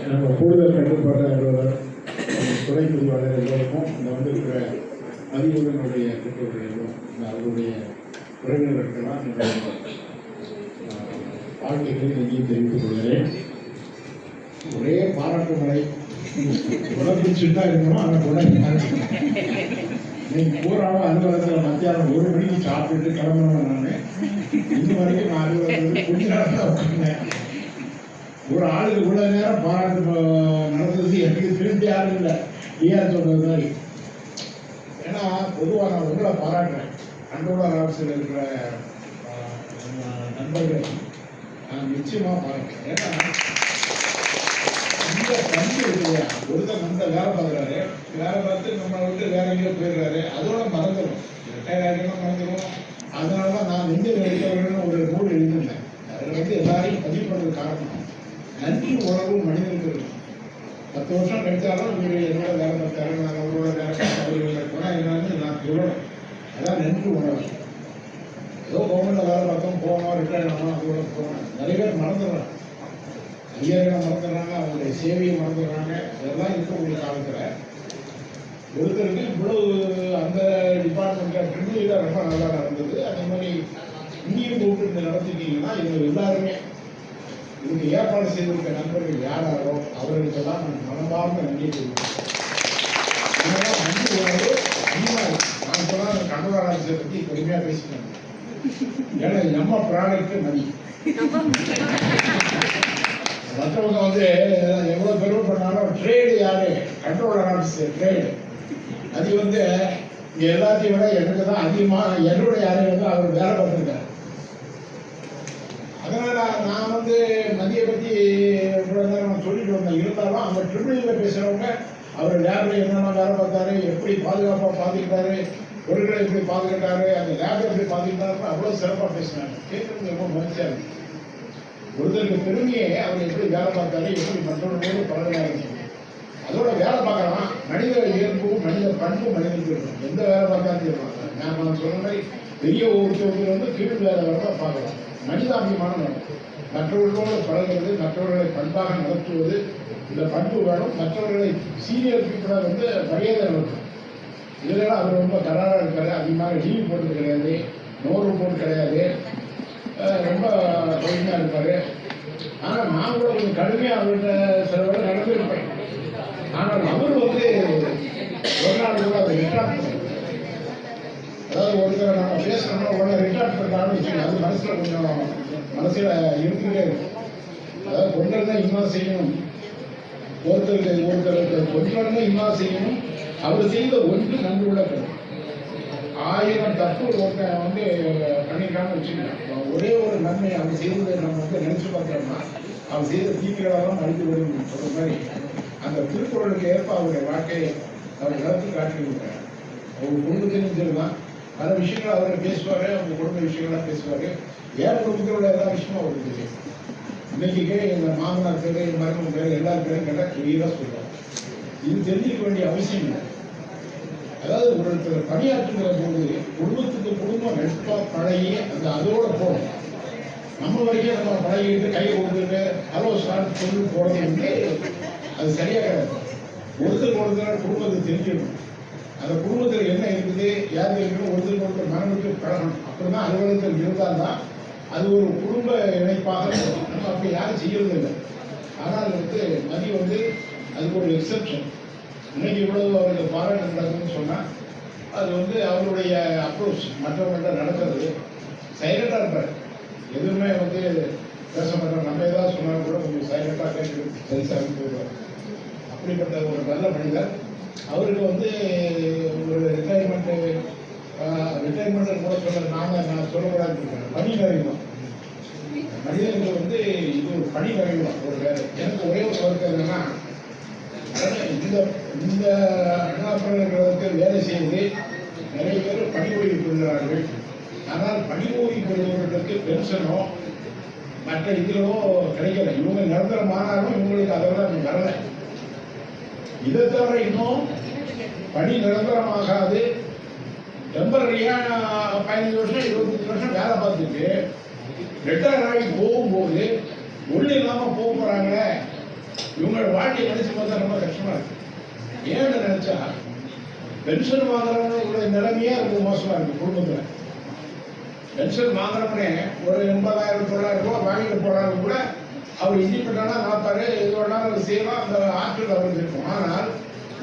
நம்ம கூடுதல் கட்டுப்பாட்டு அலுவலர் துணை பதிவாளர் எல்லோருக்கும் இந்த வந்திருக்கிற அதிபர்களுடைய பெற்றோர்களும் அவருடைய உறவினர்களுக்கெல்லாம் வாழ்க்கைகளை இங்கே தெரிவித்துக் கொள்கிறேன். ஒரே பாராட்டு மழை உடம்பிச்சுட்டா இருக்கணும். ஆனால் உடம்பு இன்னைக்கு பூராவும் அலுவலகத்தில் மத்தியானம் 1 மணிக்கு சாப்பிட்டுட்டு கிளம்பணும். நான் இன்னும் வரைக்கும் நான் அலுவலகத்தில் கொஞ்ச நேரம் தான் உட்காந்தேன். ஒரு ஆளுக்கு இவ்வளோ நேரம் பாராட்டு நடந்தது எனக்கு திரும்பி யாரும் இல்லை. ஏன் சொல்றது மாதிரி ஏன்னா பொதுவாக நான் உங்களை பாராட்டுறேன். கண்ட்ரோலர் ஆஃபீஸில் இருக்கிற நண்பர்கள் நான் நிச்சயமாக பாராட்டுறேன். ஏன்னா இந்த பஞ்சு இல்லையா, ஒருத்தர் நம்ம வேலை பார்க்குறாரு, வேலை பார்த்து நம்மளை விட்டு வேற எங்கேயோ போயிடுறாரு, அதோட மறந்துடும், ரிட்டையர் ஆகிட்டோம் மறந்துடும். அதனால தான் நான் நெஞ்சில் வைக்கிறவர்கள்னு ஒரு நூல் எழுதியிருந்தேன். அதில் எல்லாரையும் பதிவு பண்ணுறது காரணம் நன்றி உணர்வு மனிதனுக்கு இருக்கும். 10 வருஷம் கழித்தாலும் இவர் என்னோட வேலை பார்த்தாரு, நான் அவரோட வேலை பார்த்து போனால் என்னன்னு நான் சொல்லணும். அதான் நன்றி உணர்வு. ஏதோ கவர்மெண்ட்டில் வேலை பார்த்தோம், போனோம், ரிட்டையர் ஆனோம், அதோட போனோம். நிறைய பேர் மறந்துடுறாங்க, அதிகாரிகளை மறந்துடுறாங்க, அவங்களுடைய சேவையை மறந்துடுறாங்க. இதெல்லாம் இருக்கக்கூடிய காலத்தில் ஒருத்தருக்கு இவ்வளவு அந்த டிபார்ட்மெண்ட்டில் ட்ரிபியூவில் ரொம்ப நல்லா நடந்தது. அதே மாதிரி இங்கேயும் கூப்பிட்டு நடத்திட்டீங்கன்னா இவங்க எல்லாருமே இதுக்கு ஏற்பாடு செய்திருக்க நண்பர்கள் யாராரோ அவர்களுக்கு தான் நான் மனமார்ந்த நன்றி தெரிவிக்கிறேன். நன்றி உணர்வு அதிகமாக இருக்கு. நான் சொன்னால் கண்டவாள ஆட்சியை பற்றி பெருமையாக பேசினேன். ஏன்னா நம்ம ப்ராடக்ட் மணி. மற்றவங்க எவ்வளோ பெருமை பண்ணாலும் ட்ரேடு யாரு? Controller office trade. அது இங்கே எல்லாத்தையும் விட எனக்கு தான் அதிகமாக என்னுடைய யாரையும் அவர் வேலை பார்த்துருக்காரு. அதனால நான் மதியை பற்றி இவ்வளோ நேரம் சொல்லிட்டு வந்தேன். இருந்தாலும் அந்த ட்ரிபிளில் பேசுகிறவங்க அவர் லேபில் என்னென்ன வேலை பார்த்தாரு, எப்படி பாதுகாப்பாக பார்த்துக்கிட்டாரு, பொருட்களை எப்படி பார்த்துக்கிட்டாரு, அந்த லேபை எப்படி பார்த்துக்கிட்டாருன்னு அவ்வளோ சிறப்பாக பேசினாங்க. கேட்கறது ரொம்ப மகிழ்ச்சியாக இருக்கு. ஒருத்தருக்கு பெருமையை அவர் எப்படி வேலை பார்த்தாரு, எப்படி மற்றவர்களோடு பழகிறாரு, அதோட வேலை பார்க்கலாம். மனித இயல்பும் மனித பண்பும் மனிதனுக்கு இருக்கும். எந்த வேலை பார்த்தாலும் இருப்பாங்க. நான் சொன்ன மாதிரி பெரிய ஒருத்தர் கீழ் வேலை தான் பார்க்கலாம். மனிதாபிமானம் வேணும், மற்றவர்களோடு பழகிறது, மற்றவர்களை பண்பாக நடத்துவது, இந்த பண்பு வேணும். மற்றவர்களை சீனியர் பீப்புளாக மரியாதை நடக்கும். இதெல்லாம் அவர் ரொம்ப கராராக இருக்காரு. அதிகமாக லீவ் போட்டது கிடையாது, நோ ரிப்போர்ட் கிடையாது, ரொம்ப பொறுமையாக இருப்பார். ஆனால் நான் கூட கொஞ்சம் கடுமையாக அவர்கிட்ட சில வேலை நடந்திருப்பேன். ஆனால் அவர் ஒரு நாள் கூட அதை ரிட்டார்ட் பண்ண, அதாவது ஒருத்தர் நம்ம பேசணும்னா உடனே ரிட்டார்ட் பண்ணாலும் வச்சுக்கோங்க, அது மனசில் இருந்துகிட்டே இருக்கும். அதாவது கொண்டா இன்னும் செய்யணும், ஒருத்தருக்கு கொண்டா இன்னும் செய்யணும். அவர் செய்த ஒன்று நன்றி கூட 1000 தப்பு ஒருத்தன் பண்ணியிருக்கான்னு வச்சுக்கலாம். ஒரே ஒரு நன்மை அவர் செய்ததை நம்ம நினைச்சு பார்த்தோம்னா அவர் செய்த தீமைகளெல்லாம் அழித்து விடும் சொல்ற மாதிரி அந்த திருக்குறளுக்கு ஏற்ப அவருடைய வாழ்க்கையை அவர் நடத்தி காட்டியிருக்கிறார். அவர் குடும்பத்திலும் சரிதான், பல விஷயங்கள் அவர் பேசுவார், அவங்க குடும்ப விஷயங்கள்லாம் பேசுவார். ஏன் குடும்பத்தோட எல்லா விஷயமும் அவருக்கு தெரியும். இன்னைக்கு எங்கள் மாமனார் பேர், என் மருமகன் பேர், எல்லாரும் பேரும் கேட்டால் கிளியராக சொல்லுவாங்க. இது தெரிஞ்சிக்க வேண்டிய அவசியம் இல்லை. அதாவது ஒருத்தர் பணியாற்றுகிற போது குடும்பத்துக்கு குடும்பம் நட்பாக பழகி அதோட போகணும். நம்ம வரைக்கும் நம்ம பழகிட்டு கையை கொடுத்துட்டு ஹலோ சார் சொல்லி போகிறது அது சரியாக கிடையாது. ஒருத்தர் குடும்பத்தை தெரிஞ்சிடணும். அந்த குடும்பத்தில் என்ன இருக்குது, யார் இருக்கணும், ஒருத்தர் மனவிட்டு பழகணும். அப்படிதான் அலுவலகத்தில் இருந்தால் தான் அது ஒரு குடும்ப இணைப்பாக நம்ம அப்படி யாரும் செய்யறது இல்லை. ஆனால் மதி அதுக்கு ஒரு எக்ஸப்ஷன். இன்னைக்கு இவ்வளவு அவருக்கு பாராட்டு நடக்குதுன்னு சொன்னால் அது அவருடைய அப்ரோச் மற்றவங்கள்ட்ட நடக்கிறது. சைலண்டாக இருப்பார், எதுவுமே பேச மாட்டார். நம்ம ஏதாவது சொன்னாலும் கூட கொஞ்சம் சைலண்டாக கேட்டு சரிசாக போயிடுவார். அப்படிப்பட்ட ஒரு நல்ல மனிதர். அவருக்கு ஒரு ரிட்டையர்மெண்ட் கூட சொல்ல நான் சொல்லக்கூடாது இருக்கேன். பணி நிறைவுதான் மனிதனுக்கு இது ஒரு பணி நிறைவுதான் ஒரு வேலை. எனக்கு ஒரே ஒரு கருத்து என்னன்னா, இந்த அண்ணாப்பழங்களுக்கு வேலை செய்து நிறைய பேர் பணி ஓய்வு பெறுகிறார்கள். ஆனால் பணி ஓய்வு பெறுவதற்கு பென்ஷனோ மற்ற இதிலோ கிடைக்கல. இவங்க நிரந்தரமானாலும் இவங்களுக்கு அதெல்லாம் வரல. இதை தவிர இன்னும் பணி நிரந்தரமாகாது. டெம்பரரியா 15 வருஷம் 25 வருஷம் வேலை பார்த்துட்டு ரிட்டையர் ஆகி போகும்போது ஒண்ணு இல்லாமல் போக போறாங்க இவங்களோட வாழ்க்கையை நினைச்சு பார்த்தா ரொம்ப கஷ்டமா இருக்கு. ஏன்னு நினைச்சா பென்ஷன் வாங்குறவங்களுடைய நிலைமையே ரொம்ப மோசமா இருக்கு. குடும்பத்துல பென்ஷன் வாங்குறவனே ஒரு 80,000 ரூபாய் வாங்கிட்டு போனாலும் கூட அவர் இண்டிபெண்டா பார்ப்பாரு, எது வேணாலும் செய்யலாம், அந்த ஆற்றல் அவருக்கு இருக்கும். ஆனால்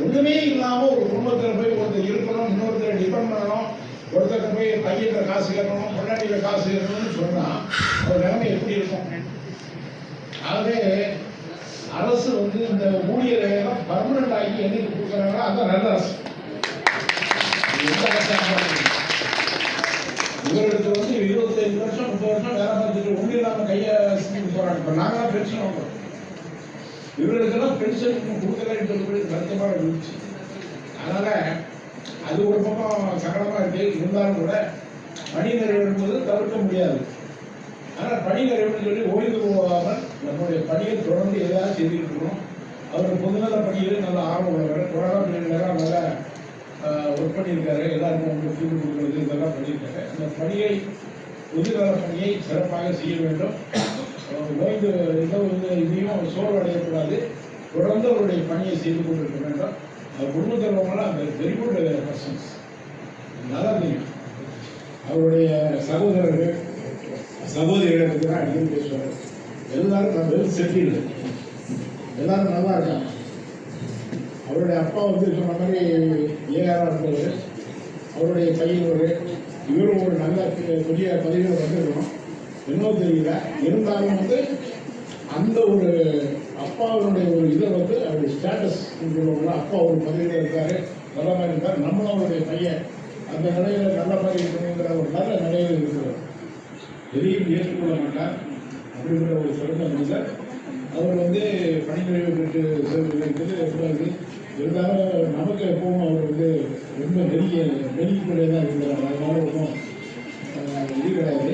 ஒண்ணுமே இல்லாம ஒரு குடும்பத்தில் போய் ஒருத்தர் இருக்கணும், இன்னொருத்தர் டிபெண்ட் பண்ணணும், ஒருத்தர் போய் பையன்ல காசு கேட்கணும், பொண்டாட்டியில காசு கேட்கணும்னு சொன்னா ஒரு நிலைமை எப்படி இருக்கும்? ஆகவே அரசு இந்த ஊழியரை எல்லாம் பர்மனன்ட் ஆகி என்னைக்கு கொடுக்குறாங்களோ அதான் நல்ல அரசு. இவர்களுக்கு 25 வருஷம் 30 வருஷம் வேலை பார்த்துட்டு ஒண்ணு இல்லாம கையை செஞ்சுட்டு போறாங்க. இப்ப நாங்களாம் பென்ஷன் வாங்குறோம், இவர்களுக்கெல்லாம் பென்ஷன் கொடுக்கலன்னு சொல்லி வருத்தமா இருந்துச்சு. அதனால அது ஒரு பக்கம் சங்கடமா இருக்கு. இருந்தாலும் கூட பணி நிறைவு என்பது தவிர்க்க முடியாது. ஆனால் பணி நிறைவுன்னு சொல்லி ஓய்வு போகாமல் நம்முடைய பணியை தொடர்ந்து எதாவது செய்துட்டு இருக்கணும். அவர் பொதுநல பணியில் நல்ல ஆர்வம் உள்ளவர், கொரோனா பீரியட்லாம் நல்லா ஒர்க் பண்ணியிருக்காரு, எல்லாருக்கும் ஃபீல்டு கொடுக்குறது இதெல்லாம் பண்ணியிருக்காரு. அந்த பணியை பொதுநல பணியை சிறப்பாக செய்ய வேண்டும். ஓய்வு இதையும் சோர்வு அடையக்கூடாது, தொடர்ந்து அவருடைய பணியை செய்து கொண்டிருக்க வேண்டும். குடும்பத்தில் உள்ளவங்களாம் அந்த வெரி குட் பர்சன்ஸ், நல்லா தெரியும். அவருடைய சகோதரர்கள் சகோதரிகளை பற்றி தான் அடிக்கடி பேசுவார். எல்லாரும் வெல் செட்டில்டு, எல்லாரும் நல்லா இருக்காங்க. அவருடைய அப்பா சொன்ன மாதிரி ஏஆராக இருந்தவர், அவருடைய பையன் இவரும் ஒரு நல்ல பெரிய பதவியில் வந்துருக்கணும், இன்னும் தெரியல. இருந்தாலும் அந்த ஒரு அப்பாவுடைய ஒரு இதை அவருடைய ஸ்டேட்டஸ் அப்பா ஒரு பதவியில் இருக்காரு, நல்ல மாதிரி இருக்கார். நம்மளும் அவருடைய பையன் அந்த நிலையில நல்ல மாதிரி இருக்கணுங்கிற ஒரு நல்ல நிலையில் இருக்கிறார். எதையும் ஏற்றுக்கொள்ள மாட்டார். அப்படிங்கிற ஒரு சிறந்த மனிதர். அவர் பணி நிறைவு பெற்று இருக்கிறது. இருந்தாலும் நமக்கு எப்பவும் அவர் ரொம்ப நெருங்கிக்கூடியதான் இருக்கிறார். அதனால ஒன்றும் இது கிடையாது.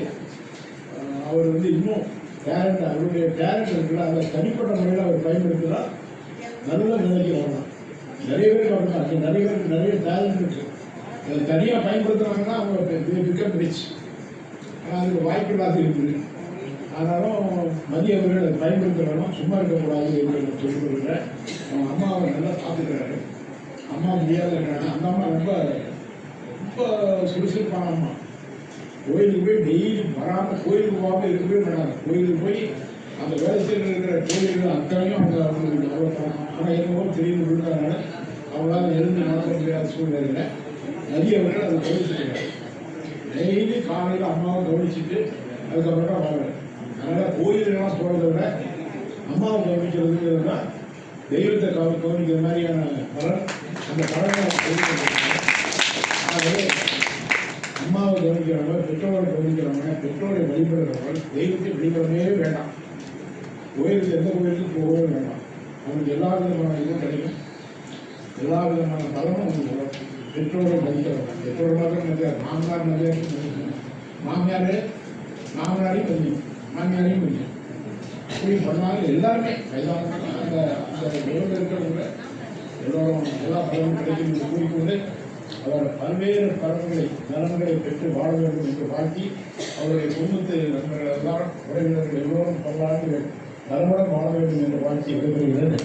அவர் இன்னும் டேலண்ட், அவருடைய டேலண்ட் இருக்குல்ல, அதை தனிப்பட்ட முறையில் அவர் பயன்படுத்தினால் நல்ல நிலைக்கு வரலாம். நிறைய பேருக்கு அப்படின்னா நிறைய பேருக்கு நிறைய டேலண்ட் இருக்கு, அதை தனியாக பயன்படுத்துனாங்கன்னா அவங்க பிகம் ரிச். ஆனால் அதுக்கு வாய்ப்பு இல்லாத இருக்குது. ஆனாலும் மதிய அவர்கள் அதை பயன்படுத்த வேணும், சும்மா இருக்கக்கூடாது என்று சொல்லிக் கொள்கிறேன். அவன் அம்மாவை நல்லா பார்த்துக்கிறாரு. அம்மா முடியாத இருக்காங்க. அந்த அம்மா ரொம்ப ரொம்ப சுறுசுறுப்பான அம்மா. கோயிலுக்கு போய் டெய்லி வராமல், கோயிலுக்கு போகாமல் இருக்கவே மாட்டாங்க. கோயிலுக்கு போய் அந்த வேலை செய்கிற இருக்கிற கோயில்கள் அத்தனையும் அவங்களுக்கு அவ்வளோ. ஆனால் என்னவோ திடீர்னு விழுந்ததுனால அவங்களால எழுந்து நடக்க முடியாத சூழ்நிலையில் மதிய அவர்கள் அதை கவனிச்சுக்கிறார். டெய்லி காலையில் அம்மாவை கவனிச்சுட்டு அதுக்கப்புறம் தான் வாங்குறேன். அதனால் கோயிலெல்லாம் போகிறத விட அம்மாவை கவனிக்கிறதுங்கிறது தான் தெய்வத்தை கவனிக்கிற மாதிரியான பலன். அந்த பலனை ஆகவே அம்மாவை கவனிக்கிறவங்க, பெற்றோரை கவனிக்கிறவங்க, பெற்றோரை வழிபடுறவங்க தெய்வத்தை வழிபடவே வேண்டாம். கோயிலுக்கு எந்த கோயிலுக்கும் போகவே வேண்டாம். அவங்களுக்கு எல்லா விதமான இதுவும் கிடைக்கும், எல்லா விதமான பலனும் அவங்களுக்கு வரும். பெற்றோரை மதிக்கிறவங்க, பெற்றோர்களாக மாமனார் மதியம், மாமனாரையும் மதியும், மாமியாரையும் மதியும். அப்படி பண்ணாலும் எல்லாருமே கைதான அந்த உலகில் இருக்கிறவங்க எல்லோரும் எல்லா பலனும் கிடைக்கும் என்று கூறிக்கொண்டு அவர் பல்வேறு பலன்களை நலன்களை பெற்று வாழ வேண்டும் என்று வாழ்த்தி அவருடைய குடும்பத்தை நண்பர்கள் எல்லாம் உறவினர்கள் எல்லோரும் பல்லாண்டு நலமுடன் வாழ வேண்டும் என்று வாழ்த்தி விடைபெறுகிறேன்.